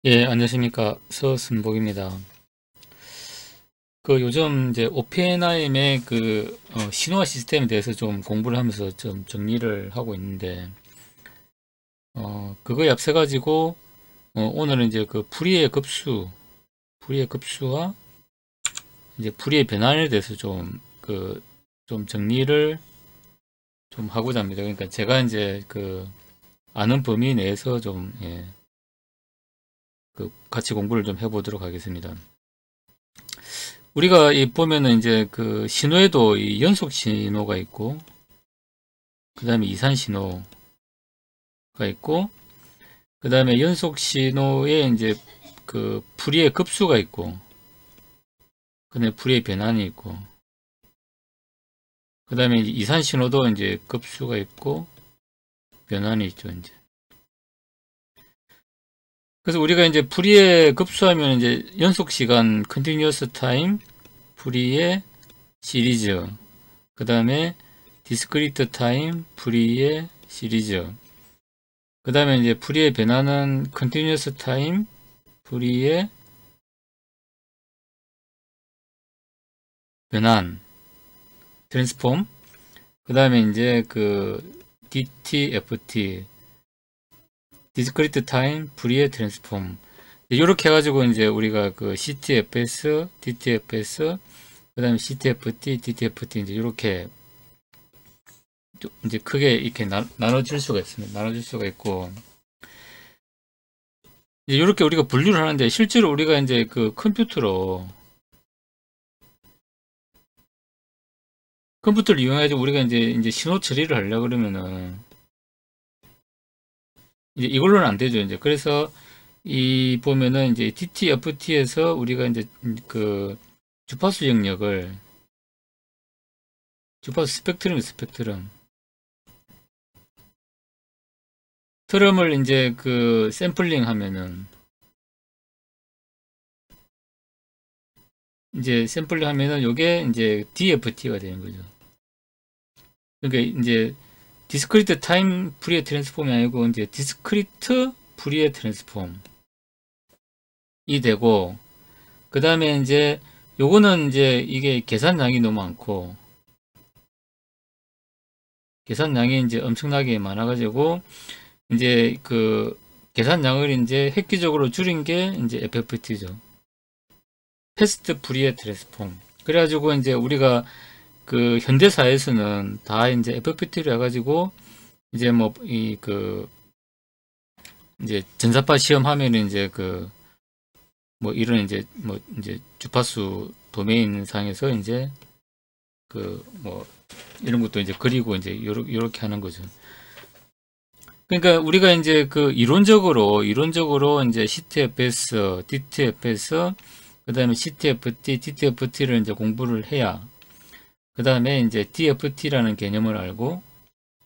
예, 안녕하십니까. 서순복입니다. 요즘 이제 오펜하임의 신호화 시스템에 대해서 좀 공부를 하면서 좀 정리를 하고 있는데, 그거에 앞서가지고, 오늘은 이제 불의의 급수와 이제 불의의 변환에 대해서 좀 정리를 좀 하고자 합니다. 그러니까 제가 이제 아는 범위 내에서 좀, 예, 같이 공부를 좀 해보도록 하겠습니다. 우리가 이 보면은 이제 신호에도 이 연속 신호가 있고, 그 다음에 이산 신호가 있고, 그 다음에 연속 신호에 이제 불의의 급수가 있고, 그 다음에 불의의 변환이 있고, 그 다음에 이산 신호도 이제 급수가 있고, 변환이 있죠, 이제. 그래서 우리가 이제 불의의 급수하면 이제 연속 시간, continuous time, 불의의 시리즈, 그 다음에 discrete time, 불의의 시리즈, 그 다음에 이제 불의의 변화는 continuous time, 불의의 변환, 트랜스폼, 그 다음에 이제 DTFT, discrete time, 불의의 트랜스폼. 이렇게 해가지고 이제 우리가 CTFS, DTFS, 그 다음에 CTFT, DTFT 이제 이렇게 이제 크게 이렇게 나눠질 수가 있습니다. 나눠질 수가 있고, 이제 이렇게 우리가 분류를 하는데 실제로 우리가 이제 컴퓨터를 이용해서 우리가 이제 신호 처리를 하려고 그러면은 이제 이걸로는 안 되죠. 이제 그래서 이 보면은 이제 DTFT에서 우리가 이제 주파수 영역을 주파수 스펙트럼 트럼을 이제 샘플링 하면은 이제 샘플링 하면은 요게 이제 DFT가 되는 거죠. 그러니까 이제 디스크리트 타임 프리에 트랜스폼이 아니고 이제 디스크리트 프리에 트랜스폼이 되고, 그 다음에 이제 요거는 이제 이게 계산량이 너무 많고 계산량이 이제 엄청나게 많아가지고 이제 계산량을 이제 획기적으로 줄인 게 이제 FFT죠. 패스트 프리에 트랜스폼. 그래가지고 이제 우리가 현대사에서는 다 이제 FFT를 해가지고 이제 뭐 이제 전자파 시험하면은 이제 뭐 이런 이제 주파수 도메인 상에서 이제 뭐 이런 것도 이제 그리고 이제 요렇게 하는 거죠. 그러니까 우리가 이제 이론적으로 이제 CTFS, DTFS, 그 다음에 CTFT, DTFT를 이제 공부를 해야, 그 다음에 이제 DFT라는 개념을 알고,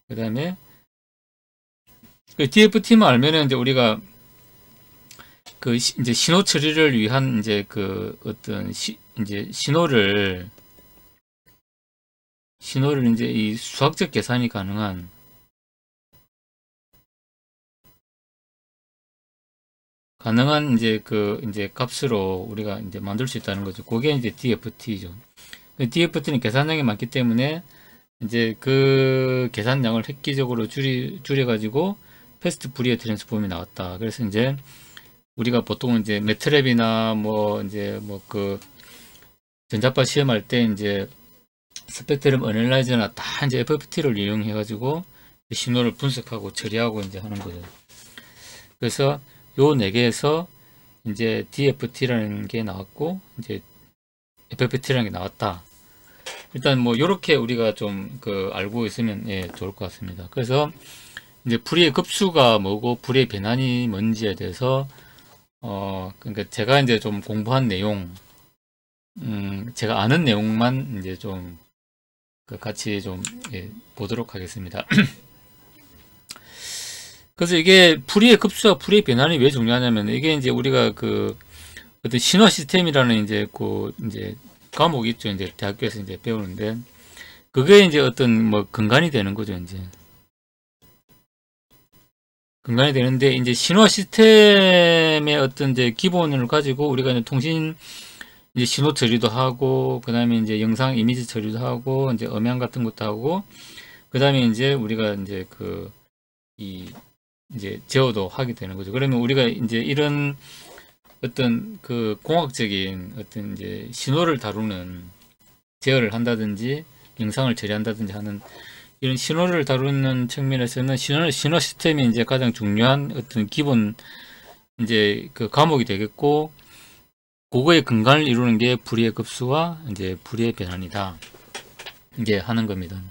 그 다음에 DFT만 알면은 이제 우리가 이제 신호 처리를 위한 이제 이제 신호를 이제 이 수학적 계산이 가능한 이제 이제 값으로 우리가 이제 만들 수 있다는 거죠. 그게 이제 DFT죠. DFT는 계산량이 많기 때문에 이제 계산량을 획기적으로 줄여가지고 패스트 프리에 트랜스폼이 나왔다. 그래서 이제 우리가 보통 이제 매트랩이나 뭐 이제 전자파 시험할 때 이제 스펙트럼 어널라이저나 다 이제 FFT를 이용해가지고 신호를 분석하고 처리하고 이제 하는 거죠. 그래서 요 네 개에서 이제 DFT라는 게 나왔고 이제 FFT라는 게 나왔다. 일단 뭐 요렇게 우리가 좀 알고 있으면 예, 좋을 것 같습니다. 그래서 이제 불의의 급수가 뭐고 불의의 변환이 뭔지에 대해서 그러니까 제가 이제 좀 공부한 내용, 제가 아는 내용만 이제 좀 같이 좀 예, 보도록 하겠습니다. 그래서 이게 불의의 급수와 불의의 변환이 왜 중요하냐면 이게 이제 우리가 어떤 신호 시스템이라는 이제 과목이 있죠. 이제 대학교에서 이제 배우는데 그게 이제 어떤 뭐 근간이 되는 거죠. 이제 근간이 되는데, 이제 신호 시스템의 어떤 이제 기본을 가지고 우리가 이제 통신 이제 신호 처리도 하고, 그 다음에 이제 영상 이미지 처리도 하고, 이제 음향 같은 것도 하고, 그 다음에 이제 우리가 이제 이제 제어도 하게 되는 거죠. 그러면 우리가 이제 이런 어떤 그 공학적인 어떤 이제 신호를 다루는 제어를 한다든지 영상을 처리한다든지 하는 이런 신호를 다루는 측면에서는 신호 시스템이 이제 가장 중요한 어떤 기본 이제 그 과목이 되겠고, 그거의 근간을 이루는 게 불의의 급수와 이제 불의의 변환이다. 이제 하는 겁니다.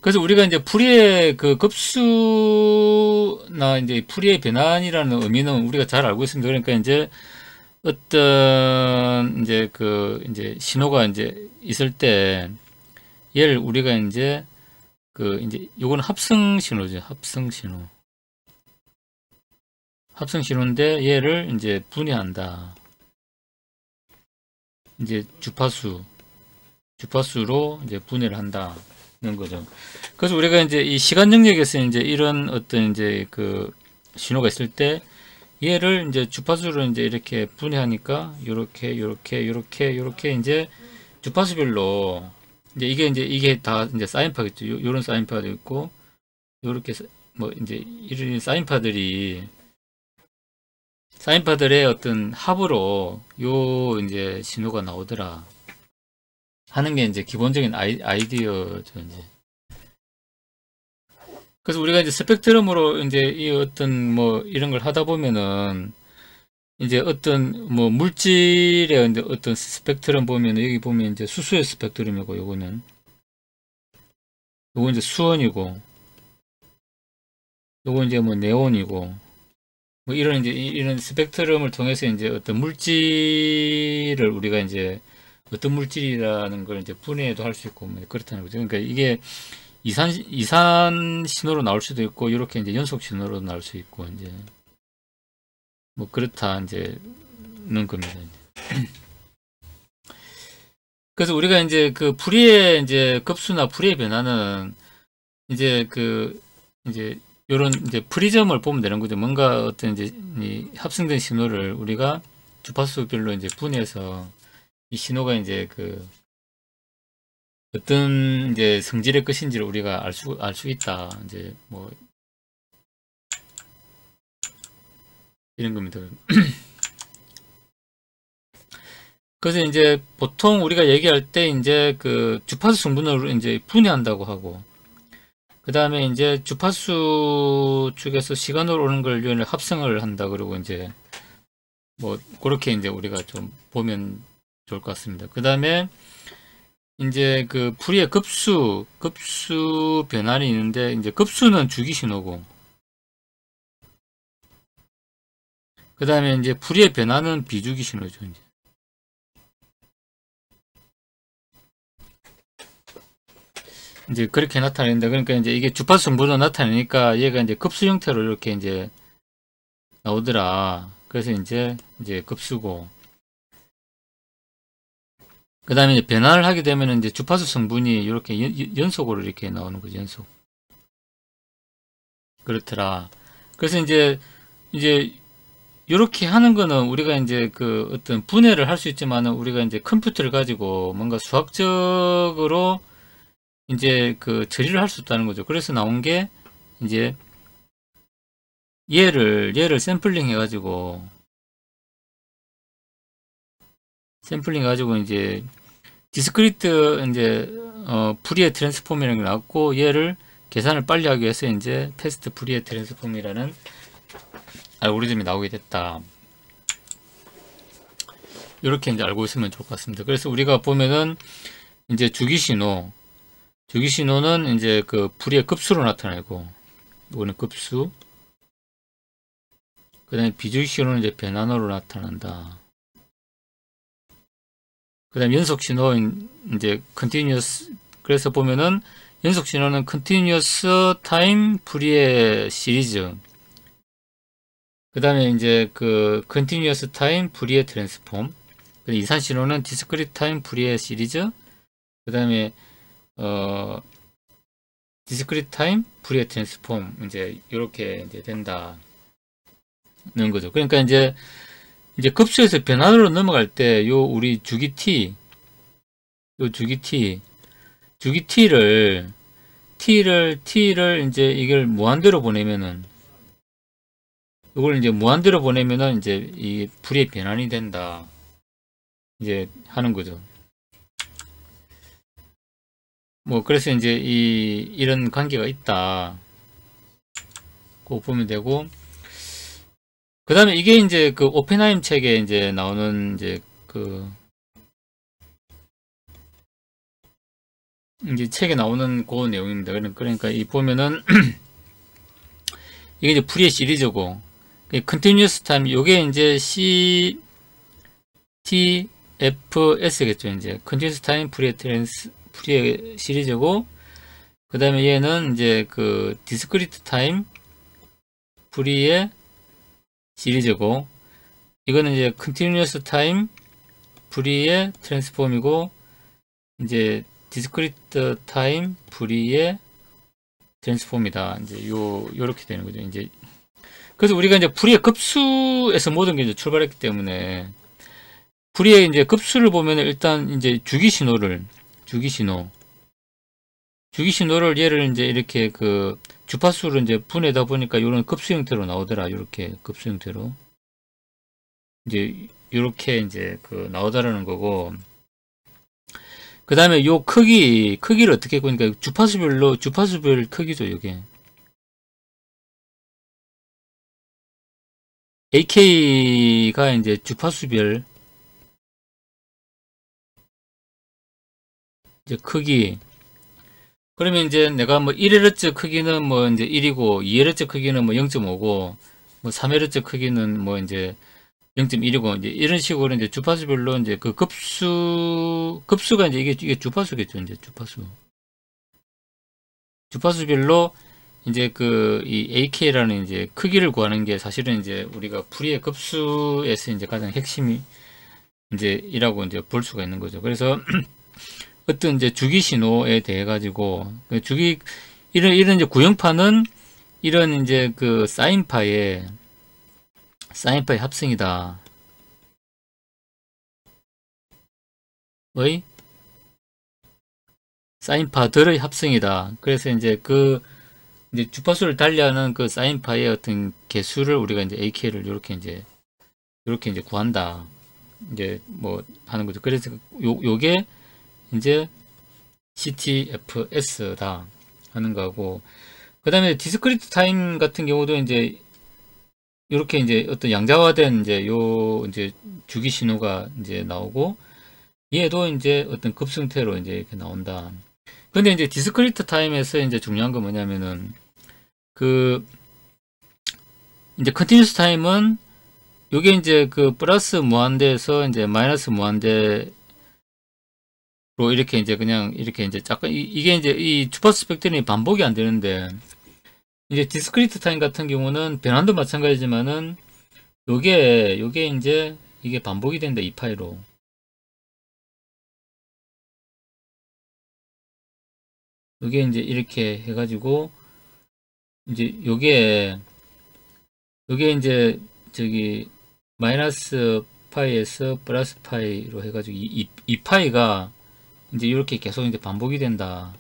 그래서 우리가 이제 불의의 그 급수나 이제 불의의 변환이라는 의미는 우리가 잘 알고 있습니다. 그러니까 이제 어떤 이제 신호가 이제 있을 때 얘를 우리가 이제 이제 요거는 합성 신호죠. 합성 신호. 합성 신호인데 얘를 이제 분해한다. 이제 주파수로 이제 분해를 한다는 거죠. 그래서 우리가 이제 이 시간 영역에서 이제 이런 어떤 이제 그 신호가 있을 때 얘를 이제 주파수로 이제 이렇게 분해하니까 요렇게 이제 주파수별로 이제 이게 다 이제 사인파겠죠. 요런 사인파도 있고, 요렇게 뭐 이제 이런 사인파들의 어떤 합으로 요 이제 신호가 나오더라 하는 게 이제 기본적인 아이디어죠, 이제. 그래서 우리가 이제 스펙트럼으로 이제 이 어떤 뭐 이런 걸 하다 보면은 이제 어떤 뭐 물질의 이제 어떤 스펙트럼 보면 여기 보면 이제 수소의 스펙트럼이고, 요거는 요거 이제 수원이고, 요거 이제 뭐 네온이고, 뭐 이런 이제 이런 스펙트럼을 통해서 이제 어떤 물질을 우리가 이제 어떤 물질이라는 걸 이제 분해도 할 수 있고, 뭐 그렇다는 거죠. 그러니까 이게 이산 신호로 나올 수도 있고, 이렇게 이제 연속 신호로 나올 수 있고, 이제 뭐 그렇다 이제는 겁니다. 그래서 우리가 이제 그 불의의 이제 급수나 불의의 변화는 이제 이제 요런 이제 프리즘을 보면 되는 거죠. 뭔가 어떤 이제 이 합성된 신호를 우리가 주파수별로 이제 분해해서 이 신호가 이제 어떤 이제 성질의 것인지를 우리가 알 수 있다. 이제 뭐 이런 겁니다. 그래서 이제 보통 우리가 얘기할 때 이제 그 주파수 성분을 이제 분해한다고 하고, 그 다음에 이제 주파수 쪽에서 시간으로 오는 걸 합성을 한다. 그러고 이제 뭐 그렇게 이제 우리가 좀 보면 좋을 것 같습니다. 그 다음에 이제 그 불의의 급수 변환이 있는데, 이제 급수는 주기 신호고, 그 다음에 이제 불의의 변환은 비주기 신호죠. 이제 그렇게 나타낸다. 그러니까 이제 이게 주파수 성분으로 나타내니까 얘가 이제 급수 형태로 이렇게 이제 나오더라. 그래서 이제 급수고, 그 다음에 이제 변환을 하게 되면 이제 주파수 성분이 이렇게 연속으로 이렇게 나오는 거죠. 연속. 그렇더라. 그래서 이제 이렇게 하는 거는 우리가 이제 그 어떤 분해를 할 수 있지만은, 우리가 이제 컴퓨터를 가지고 뭔가 수학적으로 이제 그 처리를 할 수 있다는 거죠. 그래서 나온 게 이제 얘를 샘플링 해가지고 이제 디스크리트 이제 푸리에 트랜스폼이라는 게 나왔고, 얘를 계산을 빨리 하기 위해서 이제 패스트 푸리에 트랜스폼이라는 알고리즘이 나오게 됐다. 이렇게 이제 알고 있으면 좋을 것 같습니다. 그래서 우리가 보면은 이제 주기 신호는 이제 그 푸리의 급수로 나타내고, 이거는 급수. 그 다음에 비주기 신호는 이제 변환으로 나타난다. 그 다음에 연속 신호는 이제 continuous. 그래서 보면은 연속 신호는 continuous time 푸리에 시리즈. 그 다음에 이제 그 continuous time 푸리에 트랜스폼. 이산 신호는 discrete time 푸리에 시리즈. 그 다음에 디스크리트 타임 푸리에 트랜스폼 이제 이렇게 이제 된다는 거죠. 그러니까 이제 급수에서 변환으로 넘어갈 때 요 우리 주기 t 요 주기 t를 이제 이걸 무한대로 보내면은 이걸 이제 무한대로 보내면은 이제 이 풀이의 변환이 된다 이제 하는 거죠. 뭐 그래서 이제 이런 관계가 있다 고 보면 되고, 그 다음에 이게 이제 그 오펜하임 책에 이제 나오는 이제 그 이제 책에 나오는 그 내용입니다. 그러니까 이 보면은 이게 이제 풀이의 시리즈고, 컨티뉴어스 타임 요게 이제 CTFS겠죠. 이제 컨티뉴어스 타임 풀이의 시리즈고, 그 다음에 얘는 이제 그 디스크리트 타임 풀이의 시리즈고, 이거는 이제 컨티뉴어스 타임 풀이의 트랜스폼이고, 이제 디스크리트 타임 풀이의 트랜스폼이다. 이제 요렇게 되는 거죠. 이제 그래서 우리가 이제 풀이의 급수에서 모든 게 이제 출발했기 때문에, 풀이의 이제 급수를 보면 일단 이제 주기 신호를 얘를 이제 이렇게 그 주파수를 이제 분해다 보니까 이런 급수 형태로 나오더라. 이렇게 급수 형태로 이제 이렇게 이제 그 나오더라는 거고, 그 다음에 요 크기를 어떻게 보니까 주파수별 크기죠. 요게 AK가 이제 주파수별 이제 크기. 그러면 이제 내가 뭐 1Hz 크기는 뭐 이제 1이고 2Hz 크기는 뭐 0.5고 뭐 3Hz 크기는 뭐 이제 0.1이고 이제 이런 식으로 이제 주파수별로 이제 그 급수가 이제 이게 주파수겠죠. 이제 주파수별로 이제 그 이 AK라는 이제 크기를 구하는 게 사실은 이제 우리가 풀이의 급수에서 이제 가장 핵심이 이제 이라고 이제 볼 수가 있는 거죠. 그래서 어떤 이제 주기 신호에 대해 가지고 이런 이제 구형파는 이런 이제 그 사인파의 합성이다. 사인파들의 합성이다. 그래서 이제 그 이제 주파수를 달리하는 그 사인파의 어떤 개수를 우리가 이제 AK를 이렇게 이제 구한다. 이제 뭐 하는 거죠. 그래서 요게 이제 CTFS다 하는 거고, 그 다음에 디스크리트 타임 같은 경우도 이제 이렇게 이제 어떤 양자화된 이제 이제 주기 신호가 이제 나오고, 얘도 이제 어떤 급승태로 이제 이렇게 나온다. 근데 이제 디스크리트 타임에서 이제 중요한 건 뭐냐면은 그 이제 컨티뉴스 타임은 요게 이제 그 플러스 무한대에서 이제 마이너스 무한대 이렇게 이제 그냥 이렇게 이제 잠깐 이게 이제 이 주파수 스펙트럼이 반복이 안 되는데, 이제 디스크리트 타임 같은 경우는 변환도 마찬가지지만은 요게 이제 이게 반복이 된다. 이 파이로 요게 이제 이렇게 해가지고 이제 요게 이제 저기 마이너스 파이에서 플러스 파이로 해가지고 이 파이가 이제 이렇게 계속 이제 반복이 된다.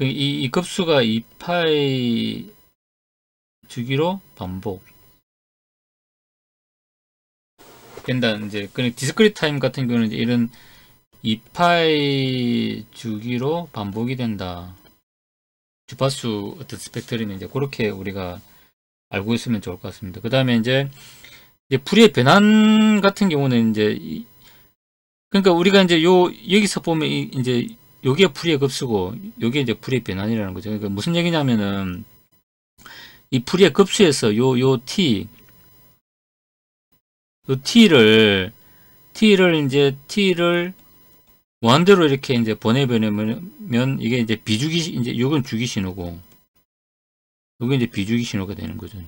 이 급수가 2파이 주기로 반복 된다. 이제 그 디스크리트 타임 같은 경우는 이제 이런 2파이 주기로 반복이 된다. 주파수 어떤 스펙트럼이 이제 그렇게 우리가 알고 있으면 좋을 것 같습니다. 그 다음에 이제 풀이의 변환 같은 경우는 이제 그러니까 우리가 이제 여기서 보면 이제 요게 풀이의 급수고 요게 이제 풀이의 변환이라는 거죠. 그러니까 무슨 얘기냐면은 이 풀이의 급수에서 요 t를 무한대로 이렇게 이제 보내면 이게 이제 이제 요건 주기 신호고 요게 이제 비주기 신호가 되는 거죠.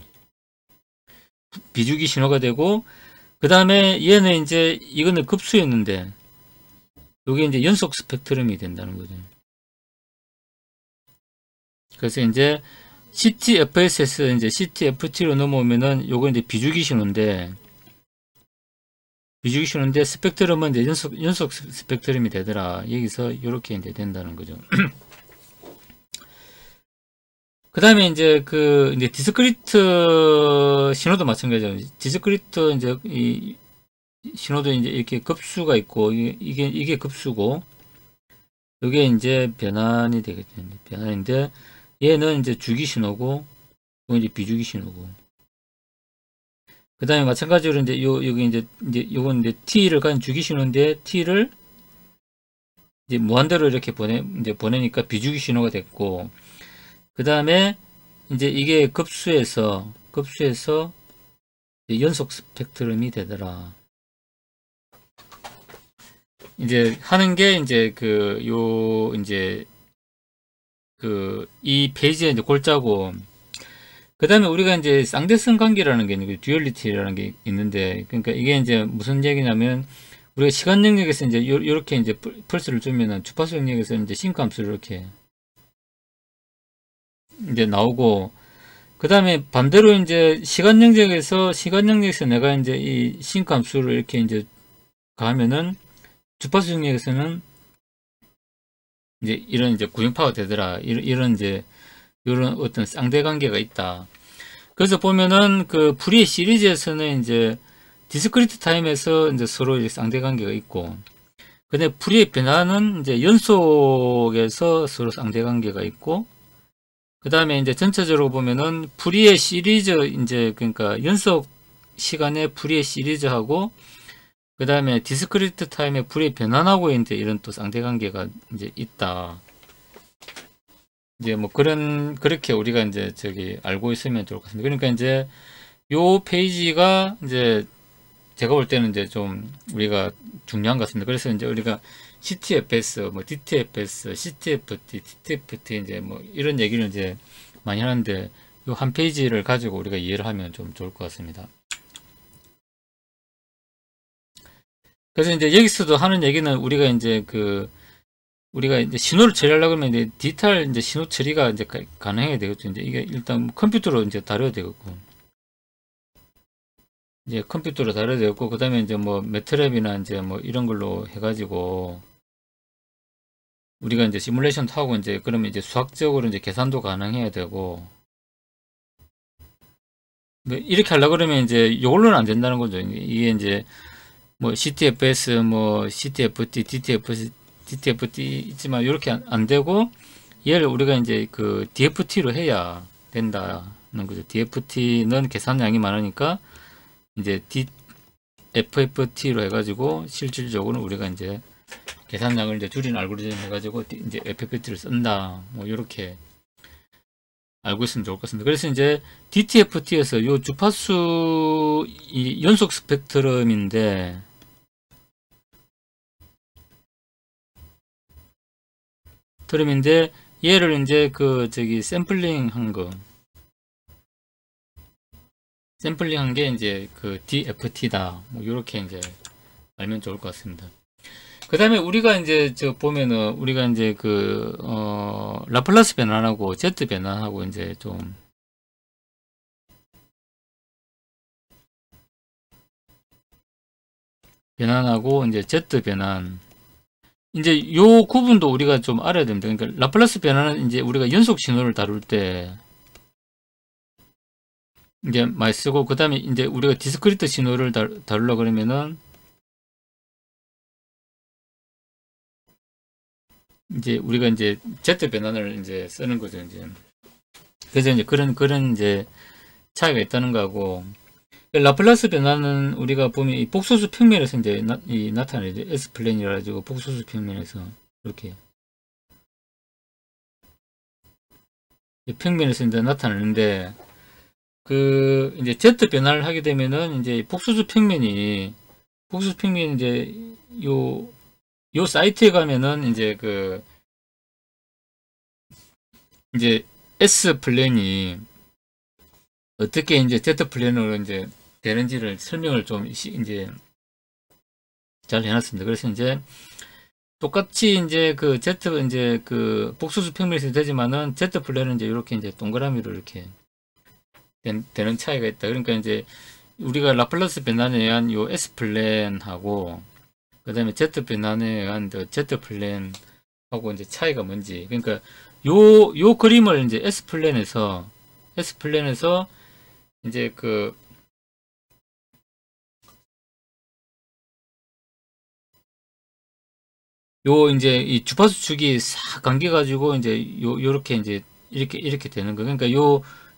비주기 신호가 되고, 그 다음에 얘는 이제 이거는 급수였는데 요게 이제 연속 스펙트럼이 된다는 거죠. 그래서 이제 CTFS에서 이제 CTFT로 넘어오면은 요거 이제 비주기 신호인데 스펙트럼은 이제 연속 스펙트럼이 되더라. 여기서 이렇게 이제 된다는 거죠. 그 다음에 이제 이제 디스크리트 신호도 마찬가지죠. 디스크리트 이제 이 신호도 이제 이렇게 급수가 있고, 이게 급수고, 이게 이제 변환이 되겠죠. 변환인데, 얘는 이제 주기 신호고, 이건 이제 비주기 신호고. 그 다음에 마찬가지로 이제 여기 이제 요건 이제 t를 가진 주기 신호인데, t를 이제 무한대로 이렇게 보내니까 비주기 신호가 됐고, 그 다음에 이제 이게 급수에서 연속 스펙트럼이 되더라. 이제 하는 게 이제 이 페이지에 이제 골자고, 그 다음에 우리가 이제 쌍대성 관계라는 게 있는 듀얼리티라는 게 있는데, 그러니까 이게 이제 무슨 얘기냐면, 우리가 시간 영역에서 이제 요렇게 이제 펄스를 주면은 주파수 영역에서 이제 싱크함수를 이렇게 이제 나오고, 그 다음에 반대로 이제 시간 영역에서 내가 이제 이 싱크함수를 이렇게 이제 가면은 주파수 영역에서는 이제 이런 이제 구형파가 되더라. 이런 이제 이런 어떤 쌍대 관계가 있다. 그래서 보면은 프리의 시리즈에서는 이제 디스크리트 타임에서 이제 서로 이제 쌍대 관계가 있고, 근데 프리의 변화는 이제 연속에서 서로 쌍대 관계가 있고, 그 다음에 이제 전체적으로 보면은 프리의 시리즈 이제 그러니까 연속 시간의 프리의 시리즈하고, 그 다음에 디스크리트 타임의 프리의 변환하고 이제 이런 또 쌍대 관계가 이제 있다. 이제 뭐 그렇게 우리가 이제 알고 있으면 좋을 것 같습니다. 그러니까 이제 요 페이지가 이제 제가 볼 때는 이제 좀 우리가 중요한 것 같습니다. 그래서 이제 우리가 CTFS, 뭐 DTFS, CTFT, TTFT 이제 뭐 이런 얘기를 이제 많이 하는데, 요 한 페이지를 가지고 우리가 이해를 하면 좀 좋을 것 같습니다. 그래서 이제 여기서도 하는 얘기는 우리가 이제 신호를 처리하려고 하면 이제 디지털 이제 신호 처리가 이제 가능해야 되겠죠. 이제 이게 일단 컴퓨터로 이제 다뤄야 되겠고, 이제 컴퓨터로 다뤄야 되겠고, 그 다음에 이제 뭐 매트랩이나 이제 뭐 이런 걸로 해가지고 우리가 이제 시뮬레이션 타고 이제 그러면 이제 수학적으로 이제 계산도 가능해야 되고, 뭐 이렇게 하려고 그러면 이제 이걸로는 안 된다는 거죠. 이게 이제 뭐 CTFS, 뭐 CTFT, DTFT 있지만 이렇게 안 되고, 얘를 우리가 이제 DFT로 해야 된다는 거죠. DFT는 계산량이 많으니까 이제 FFT로 해가지고 실질적으로 우리가 이제 계산량을 이제 줄이는 알고리즘 해가지고 이제 FFT를 쓴다. 뭐 이렇게 알고 있으면 좋을 것 같습니다. 그래서 이제 DTFT에서 요 주파수 이 연속 스펙트럼인데, 얘를 이제 샘플링 한 게 이제 DFT다. 뭐 이렇게 이제 알면 좋을 것 같습니다. 그 다음에 우리가 이제 보면은 우리가 이제 라플라스 변환하고 Z 변환하고 이제 좀 변환하고 이제 Z 변환, 이제 요 구분도 우리가 좀 알아야 됩니다. 그러니까 라플라스 변환은 이제 우리가 연속 신호를 다룰 때 이제 많이 쓰고, 그 다음에 이제 우리가 디스크리트 신호를 다루려 그러면은 이제 우리가 이제 Z 변환을 이제 쓰는 거죠. 이제 그래서 이제 그런 이제 차이가 있다는 거고, 라플라스 변화는 우리가 보면 이 복소수 평면에서 이제 나타내죠. S 플레인이라 가지고 복소수 평면에서 이렇게 평면에서 이제 나타내는데, 이제 Z 변화를 하게 되면은 이제 복소수 평면이 이제 요 사이트에 가면은 이제 이제 S 플랜이 어떻게 이제 Z 플랜으로 이제 되는지를 설명을 좀 이제 잘 해놨습니다. 그래서 이제 똑같이 이제 그 Z 이제 그 복수수 평면에서 되지만은 Z 플랜은 이제 이렇게 이제 동그라미로 이렇게 되는 차이가 있다. 그러니까 이제 우리가 라플라스 변환에 의한 요 S 플랜하고 그 다음에 Z 변환에 의한 Z 플랜하고 이제 차이가 뭔지. 그러니까 요 그림을 이제 S 플랜에서 이제 그 요 이제 이 주파수 축이 싹 감겨 가지고 이제 요렇게 이제 이렇게 되는 거. 그러니까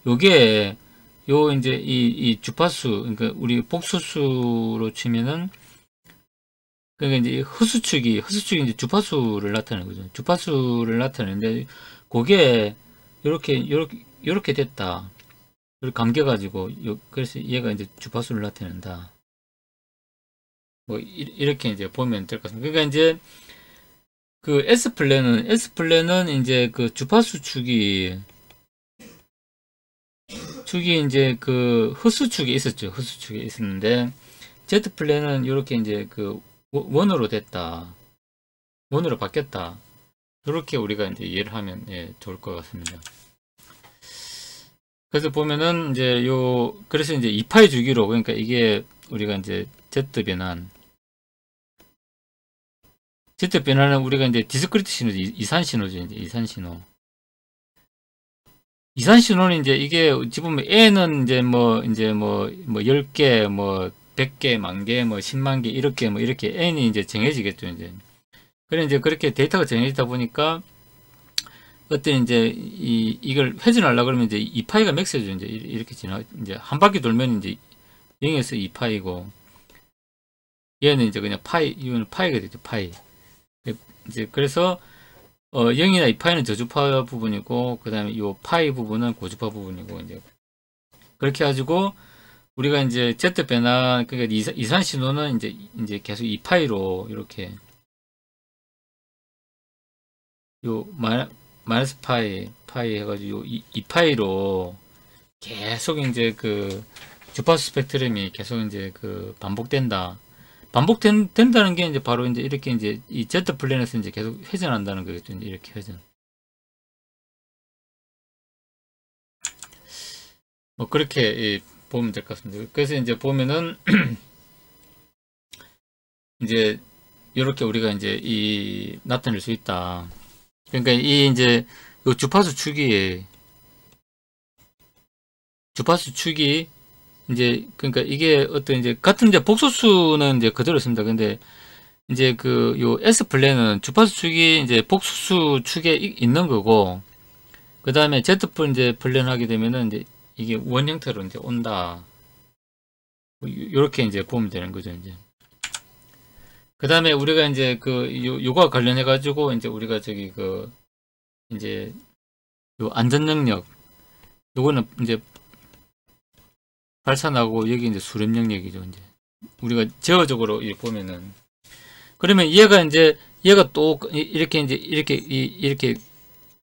요게 요 이제 이 주파수 그러니까 우리 복소수로 치면은 그러니까 이제 허수축이 이제 주파수를 나타내는 거죠. 주파수를 나타내는데 그게 요렇게 됐다. 이렇게 감겨 가지고 그래서 얘가 이제 주파수를 나타낸다. 뭐 이렇게 이제 보면 될 것 같습니다. 그러니까 이제 그 S 플랜은 이제 그 주파수 축이 이제 그 흡수축이 있었죠. 흡수축이 있었는데 Z 플랜은 이렇게 이제 그 원으로 됐다. 원으로 바뀌었다. 이렇게 우리가 이제 이해를 하면 예, 좋을 것 같습니다. 그래서 보면은 이제 그래서 이제 2파의 주기로 그러니까 이게 우리가 이제 Z 변화는 우리가 이제 디스크리트 신호지, 이산 신호죠. 이제 이산 신호. 이산 신호는 이제 이게 지금 N은 이제 뭐 10개, 뭐 100개, 만 개, 뭐 10만 개 이렇게 뭐 이렇게 N이 이제 정해지겠죠, 이제. 그래 이제 그렇게 데이터가 정해지다 보니까 어떤 이제 이걸 회전하려고 그러면 이제 2파이가 맥스죠. 이제 이렇게 이제 한 바퀴 돌면 이제 0에서 2파이고 얘는 이제 그냥 이거는 파이가 되죠, 파이. 이제 그래서 0이나 2파이는 저주파 부분이고 그 다음에 이 파이 부분은 고주파 부분이고 이제 그렇게 해가지고 우리가 이제 Z 변화 그러니까 이산 신호는 이제 계속 2파이로 이렇게 요 마이너스 파이 해가지고 2파이로 계속 이제 그 주파수 스펙트럼이 계속 이제 그 된다는 게 이제 바로 이제 이렇게 이제 이 Z 플랜에서 이제 계속 회전한다는 거겠죠. 이제 이렇게 회전. 뭐 그렇게 예, 보면 될 것 같습니다. 그래서 이제 보면은 이제 이렇게 우리가 이제 나타낼 수 있다. 그러니까 이 이제 요 주파수 축이 이제 그러니까 이게 어떤 이제 같은 이제 복소수는 이제 그대로 있습니다. 근데 이제 그 요 S 플랜은 주파수 축이 이제 복소수 축에 있는 거고 그 다음에 Z 이제 플랜 하게 되면은 이제 이게 원 형태로 이제 온다. 요렇게 이제 보면 되는 거죠, 이제. 그 다음에 우리가 이제 요거와 관련해 가지고 이제 우리가 저기 이제 요 안전 영역 요거는 이제 발산하고 여기 이제 수렴 영역이죠, 이제. 우리가 제어적으로 보면은 그러면 얘가 또 이렇게 이제 이렇게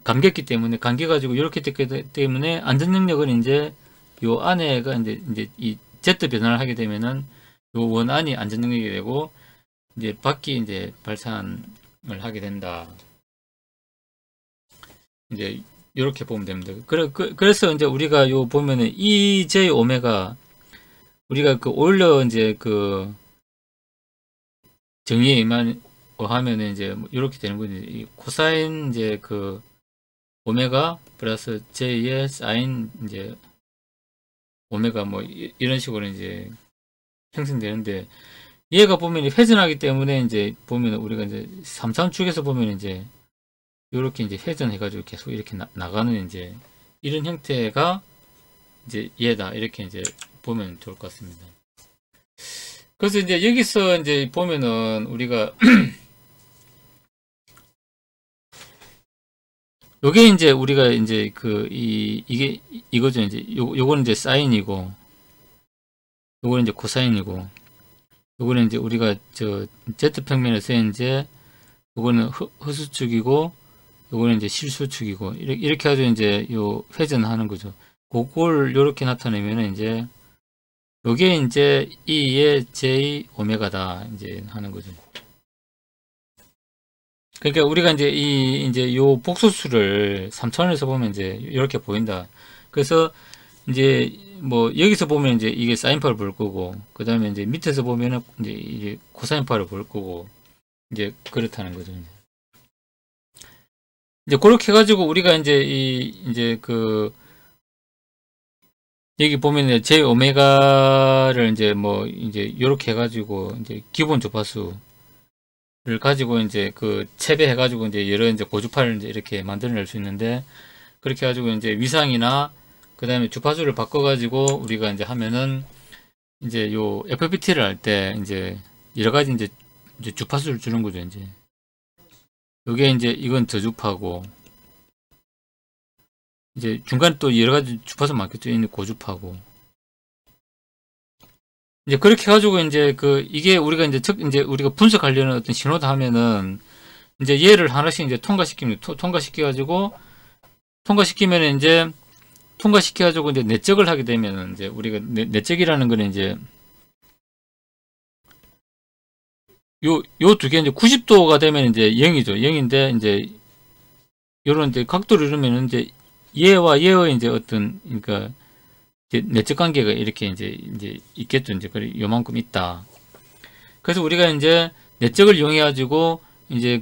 감겼기 때문에 감겨가지고 이렇게 됐기 때문에 안전 영역은 이제 요 안에가 이제 이 Z 변환을 하게 되면은 요 원안이 안전 영역이 되고 이제 밖이 이제 발산을 하게 된다. 이제 이렇게 보면 됩니다. 그래서 이제 우리가 요 보면은 EJ 오메가 우리가 그 오일러 이제 그 정의에 하면은 이제 이렇게 되는 거지. 이 코사인 이제 그 오메가 플러스 J의 사인 이제 오메가 뭐 이런 식으로 이제 형성되는데 얘가 보면 회전하기 때문에 이제 보면 우리가 이제 삼삼축에서 보면 이제 이렇게 이제 회전해가지고 계속 이렇게 나가는 이제 이런 형태가 이제 얘다 이렇게 이제 보면 좋을 것 같습니다. 그래서 이제 여기서 이제 보면은 우리가 요게 이제 우리가 이제 이게 이거죠. 이제 요거는 이제 사인이고 요거는 이제 코사인이고 요거는 이제 우리가 Z 평면에서 이제 요거는 허수축이고 요거는 이제 실수축이고 이렇게 해서 이제 요 회전하는 거죠. 그걸 요렇게 나타내면은 이제 요게 이제 E의 J 오메가다 이제 하는 거죠. 그러니까 우리가 이제 요 복소수를 3차원에서 보면 이제 이렇게 보인다. 그래서 이제 뭐 여기서 보면 이제 이게 사인파를 볼 거고, 그 다음에 이제 밑에서 보면은 이제 이게 코사인파를 볼 거고, 이제 그렇다는 거죠. 이제 그렇게 해가지고 우리가 이제 이제 여기 보면은 제 오메가를 이제 뭐 이제 요렇게 해가지고 이제 기본 주파수를 가지고 이제 체배해가지고 이제 여러 이제 고주파를 이제 이렇게 만들어낼 수 있는데, 그렇게 해가지고 이제 위상이나 그 다음에 주파수를 바꿔가지고 우리가 이제 하면은 이제 요 FPT를 할 때 이제 여러 가지 이제 주파수를 주는 거죠. 이제 요게 이제 이건 저주파고, 이제 중간에 또 여러 가지 주파수 많겠죠. 있는 고주파고. 이제 그렇게 해가지고 이제 이게 우리가 이제 우리가 분석하려는 어떤 신호다 하면은 이제 얘를 하나씩 이제 통과시켜가지고 이제 통과시켜가지고 이제 내적을 하게 되면은 이제 우리가 내적이라는 거는 이제 요 두 개 이제 90도가 되면 이제 0이죠. 0인데 이제 요런 이제 각도를 이루면 이제 얘와 얘의 이제 어떤, 그러니까 이제 내적 관계가 이렇게 이제 있겠죠. 이제 그래 요만큼 있다. 그래서 우리가 이제 내적을 이용해 가지고 이제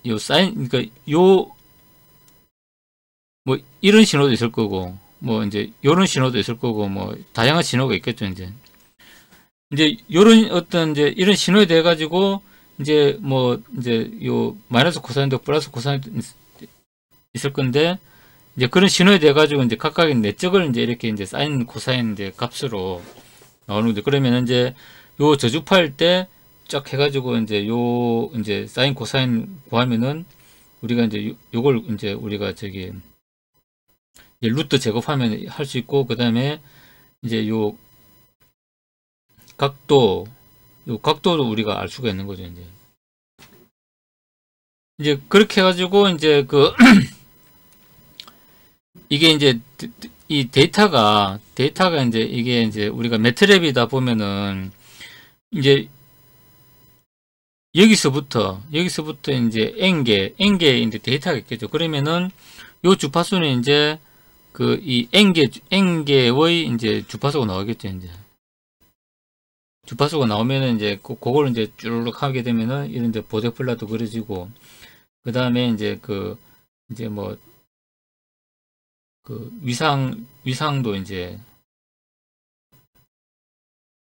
요 사인, 그러니까 요 뭐 이런 신호도 있을 거고, 뭐 이제 요런 신호도 있을 거고, 뭐 다양한 신호가 있겠죠. 이제 요런 어떤 이제 이런 신호에 대해 가지고 이제 뭐 이제 요 마이너스 코사인도 플러스 코사인도 있을 건데, 이제 그런 신호에 대해 가지고 이제 각각의 내적을 이제 이렇게 이제 사인 코사인 이제 값으로 나오는 거죠. 그러면 이제 요 저주파일 때 쫙 해가지고 이제 요 이제 사인 코사인 구하면은 우리가 이제 요걸 이제 우리가 루트 제곱하면 할 수 있고, 그 다음에 이제 요 각도도 우리가 알 수가 있는 거죠. 이제 그렇게 해가지고 이제 이게 이제 이 데이터가 이제 이게 이제 우리가 매트랩이다 보면은 이제 여기서부터 이제 n개 이제 데이터가 있겠죠. 그러면은 요 주파수는 이제 이 n개의 이제 주파수가 나오겠죠. 이제 주파수가 나오면은 이제 그걸 이제 쭈르륵 하게 되면은 이런 이제 보데플라도 그려지고, 그 다음에 이제 이제 뭐 위상도 이제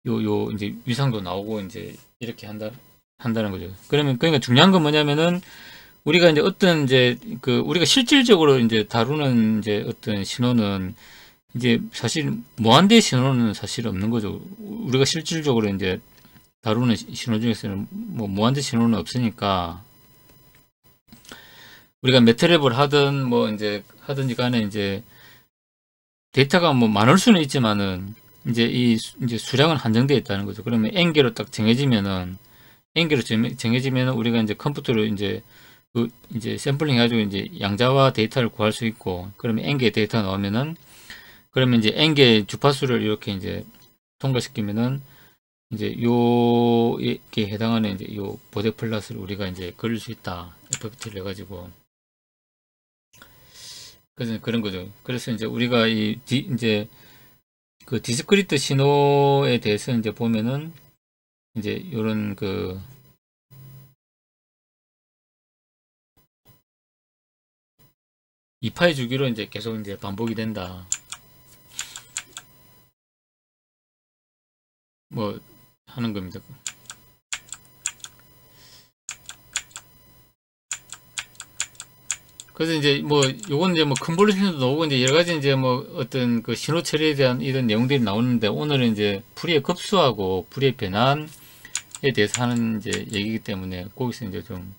요 이제 위상도 나오고 이제 이렇게 한다는 거죠. 그러니까 중요한 건 뭐냐면은 우리가 이제 어떤 이제 우리가 실질적으로 이제 다루는 이제 어떤 신호는 이제 사실 무한대 신호는 사실 없는 거죠. 우리가 실질적으로 이제 다루는 신호 중에서는 뭐 무한대 신호는 없으니까, 우리가 매트랩을 하든 뭐 이제 하든지 간에 이제 데이터가 뭐 많을 수는 있지만은 이제 이제 수량은 한정되어 있다는 거죠. 그러면 n개로 딱 정해지면은 우리가 이제 컴퓨터로 이제 이제 샘플링 해가지고 이제 양자와 데이터를 구할 수 있고, 그러면 n개 데이터 나오면은 그러면 이제 n개 주파수를 이렇게 이제 통과시키면은 이제 요게 해당하는 이제 요 보데 플러스를 우리가 이제 그릴 수 있다. FPT를 해가지고. 그래서 그런 거죠. 그래서 이제 우리가 이제 디스크리트 신호에 대해서 이제 보면은 이제 요런 이파이 주기로 이제 계속 이제 반복이 된다. 뭐 하는 겁니다. 그래서 이제 뭐 요건 이제 뭐 컨볼루션도 나오고 이제 여러 가지 이제 뭐 어떤 신호 처리에 대한 이런 내용들이 나오는데, 오늘은 이제 풀이의 급수하고 풀이의 변환에 대해서 하는 이제 얘기이기 때문에 거기서 이제 좀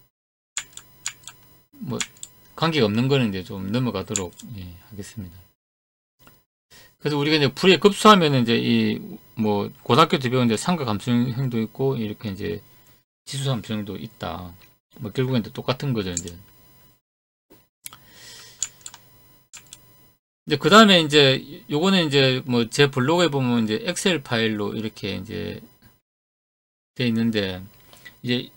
뭐 관계가 없는 거는 이제 좀 넘어가도록 하겠습니다. 그래서 우리가 이제 풀이의 급수하면은 이제 이 뭐 고등학교 때 배운 이제 삼각 함수형도 있고 이렇게 이제 지수 함수형도 있다. 뭐 결국엔 이제 똑같은 거죠. 이제 그 다음에 이제 요거는 이제 뭐 제 블로그에 보면 이제 엑셀 파일로 이렇게 이제 돼 있는데, 이제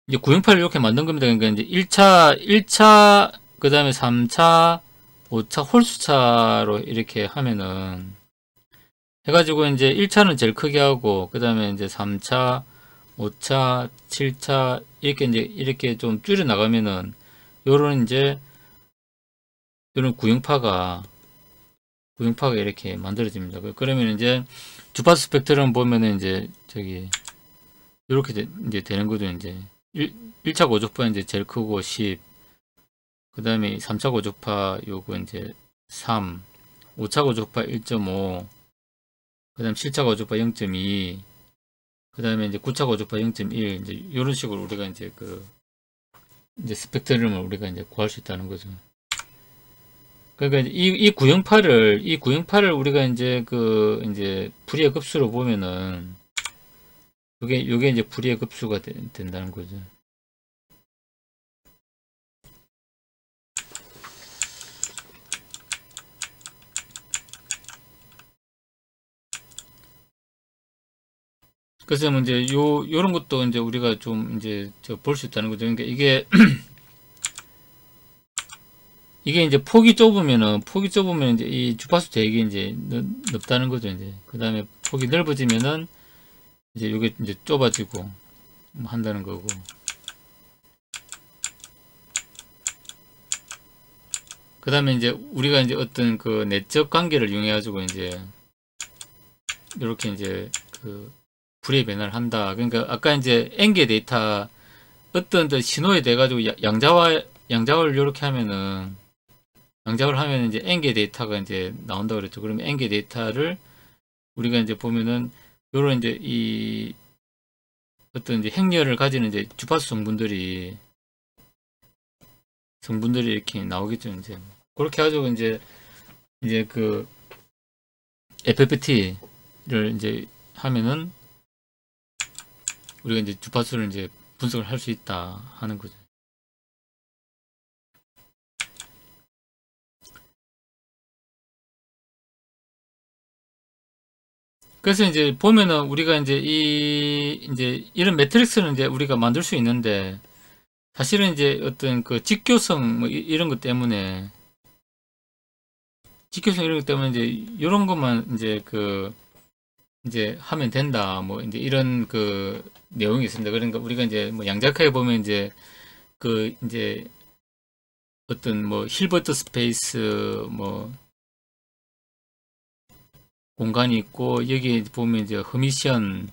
이제 구형파를 이렇게 만든 겁니다. 그러니까 이제 1차, 그 다음에 3차, 5차 홀수차로 이렇게 하면은 해가지고 이제 1차는 제일 크게 하고, 그 다음에 이제 3차, 5차, 7차, 이렇게 좀 줄여 나가면은, 요런 이제, 요런 구형파가 이렇게 만들어집니다. 그러면 이제, 주파수 스펙트럼 보면은 이제, 요렇게 이제 되는 거죠, 이제. 1차 고주파 이제 제일 크고 10, 그 다음에 3차 고주파 요거 이제 3, 5차 고주파 1.5, 그 다음 7차 고주파 0.2, 그 다음에 이제 9차 고주파 0.1, 이제 이런 식으로 우리가 이제 이제 스펙트럼을 우리가 이제 구할 수 있다는 거죠. 그러니까 이 구형파를 우리가 이제 이제 불이의 급수로 보면은 요게 이제 불이의 급수가 된다는 거죠. 그래서 뭐 이제 요런 것도 이제 우리가 좀 이제 볼 수 있다는 거죠. 그러니까 이게 이제 폭이 좁으면 이제 이 주파수 대역이 이제 넓다는 거죠. 이제 그 다음에 폭이 넓어지면은 이제 요게 이제 좁아지고 한다는 거고. 그 다음에 이제 우리가 이제 어떤 그 내적 관계를 이용해 가지고 이제 이렇게 이제 불의 변화를 한다. 그러니까 아까 이제 N개 데이터 어떤 신호에 대 가지고 양자화를 이렇게 하면은 양자를 하면 이제 N개 데이터가 이제 나온다고 그랬죠. 그러면 N개 데이터를 우리가 이제 보면은 요런 이제 이 어떤 이제 행렬을 가지는 이제 주파수 성분들이 이렇게 나오겠죠. 이제 그렇게 가지고 이제 FFT를 이제 하면은 우리가 이제 주파수를 이제 분석을 할 수 있다 하는 거죠. 그래서 이제 보면은 우리가 이제 이런 매트릭스는 이제 우리가 만들 수 있는데 사실은 이제 어떤 직교성 뭐 이런 것 때문에 이제 이런 것만 이제 하면 된다 뭐 이제 이런 내용이 있습니다. 그러니까 우리가 이제 뭐 양자카에 보면 이제 어떤 뭐 힐버트 스페이스 뭐 공간이 있고 여기 보면 이제 허미션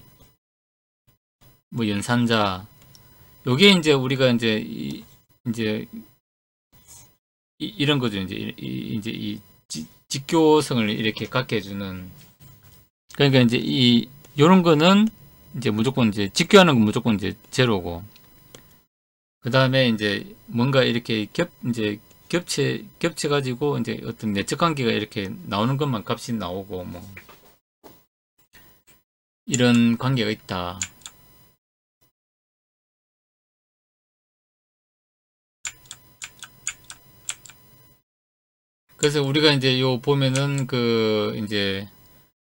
뭐 연산자 요게 이제 우리가 이제 이런 거죠. 이제 이 직교성을 이렇게 갖게 해주는 그러니까 이제 요런 거는 이제 무조건 이제 직교하는 건 무조건 이제 제로고 그 다음에 이제 뭔가 이렇게 이제 겹쳐 가지고 이제 어떤 내적 관계가 이렇게 나오는 것만 값이 나오고 뭐 이런 관계가 있다. 그래서 우리가 이제 요 보면은 이제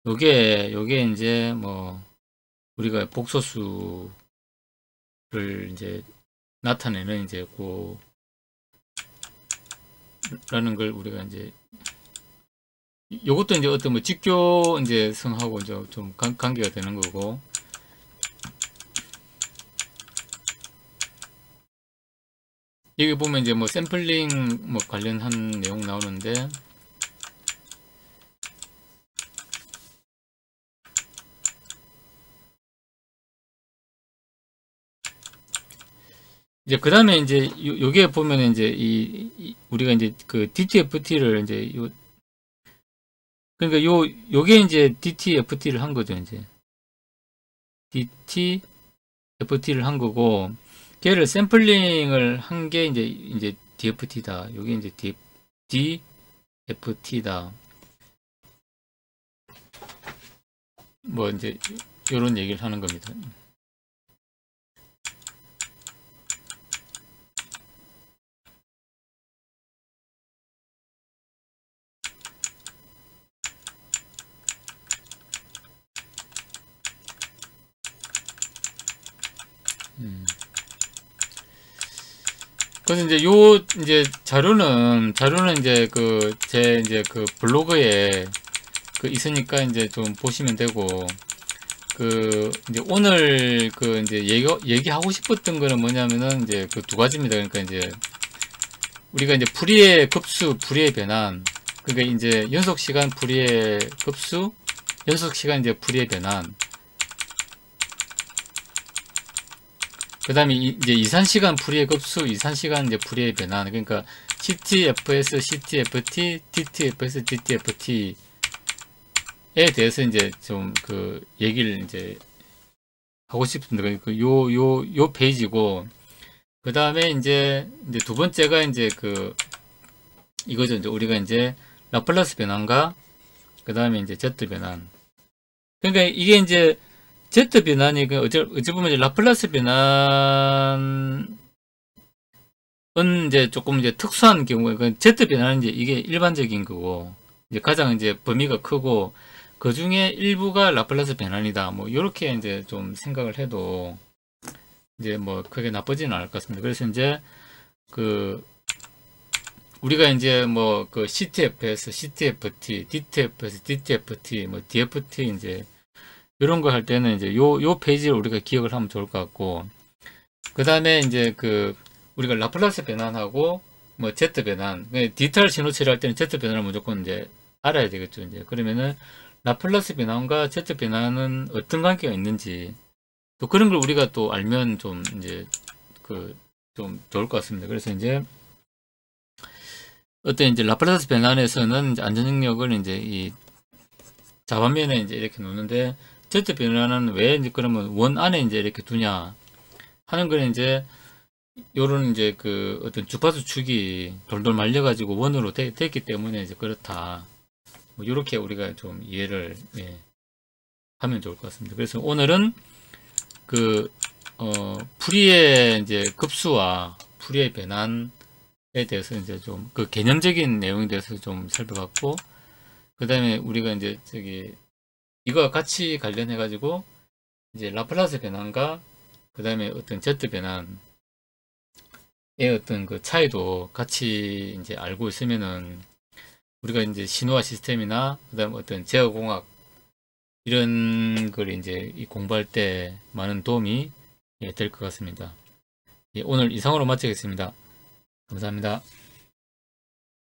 요게 이제 뭐 우리가 복소수를 이제 나타내는 이제 라는 걸 우리가 이제 요것도 이제 어떤 뭐 직교 이제 성하고 이제 좀 관계가 되는 거고 여기 보면 이제 뭐 샘플링 뭐 관련한 내용 나오는데 이제 그 다음에 이제 요게 보면 이제 우리가 이제 DTFT를 이제 그러니까 요게 이제 DTFT를 한 거죠. 이제 DTFT를 한 거고 걔를 샘플링을 한 게 이제 DFT다. 요게 이제 DFT다. 뭐 이제 요런 얘기를 하는 겁니다. 그래서 이제 이제 자료는 이제 제 이제 블로그에 있으니까 이제 좀 보시면 되고, 이제 오늘 이제 얘기하고 싶었던 거는 뭐냐면은 이제 두 가지입니다. 그러니까 이제 우리가 이제 풀이의 급수, 풀이의 변환, 그러니까 이제 연속 시간 풀이의 급수, 연속 시간 이제 풀이의 변환, 그 다음에 이제 이산시간 풀이의 급수, 이산시간 이제 풀이의 변환, 그러니까 CTFS, CTFT, TTFS, TTFT에 대해서 이제 좀 얘기를 이제 하고 싶습니다. 요 페이지고, 그 다음에 이제 두 번째가 이제 이거죠. 이제 우리가 이제 라플라스 변환과 그 다음에 이제 Z 변환. 그러니까 이게 이제 Z 변환이 어찌 보면 이제 라플라스 변환은 이제 조금 이제 특수한 경우에 Z 변환은 이제 이게 일반적인 거고, 이제 가장 이제 범위가 크고 그 중에 일부가 라플라스 변환이다. 뭐 이렇게 이제 좀 생각을 해도 이제 뭐 크게 나쁘지는 않을 것 같습니다. 그래서 이제 우리가 이제 뭐 CTFS, CTFT, DTFS, DTFT, 뭐 DFT 이제 이런 거 할 때는 이제 요 페이지를 우리가 기억을 하면 좋을 것 같고, 그 다음에 이제 우리가 라플라스 변환하고 뭐 Z 변환, 디지털 신호 처리할 때는 Z 변환을 무조건 이제 알아야 되겠죠. 이제 그러면은 라플라스 변환과 Z 변환은 어떤 관계가 있는지, 또 그런 걸 우리가 또 알면 좀 이제 좀 좋을 것 같습니다. 그래서 이제 어떤 이제 라플라스 변환에서는 이제 안전 영역을 이제 이 좌반면에 이제 이렇게 놓는데, Z 변환은 왜 이제 그러면 원 안에 이제 이렇게 두냐 하는 거는 이제 요런 이제 어떤 주파수 축이 돌돌 말려 가지고 원으로 됐기 때문에 이제 그렇다. 뭐 요렇게 우리가 좀 이해를 하면 좋을 것 같습니다. 그래서 오늘은 풀이의 이제 급수와 풀이의 변환에 대해서 이제 좀 개념적인 내용에 대해서 좀 살펴봤고, 그 다음에 우리가 이제 이거와 같이 관련해 가지고 이제 라플라스 변환과 그 다음에 어떤 Z 변환의 어떤 차이도 같이 이제 알고 있으면은 우리가 이제 신호화 시스템이나 그 다음 어떤 제어공학 이런 걸 이제 공부할 때 많은 도움이 될 것 같습니다. 오늘 이상으로 마치겠습니다. 감사합니다.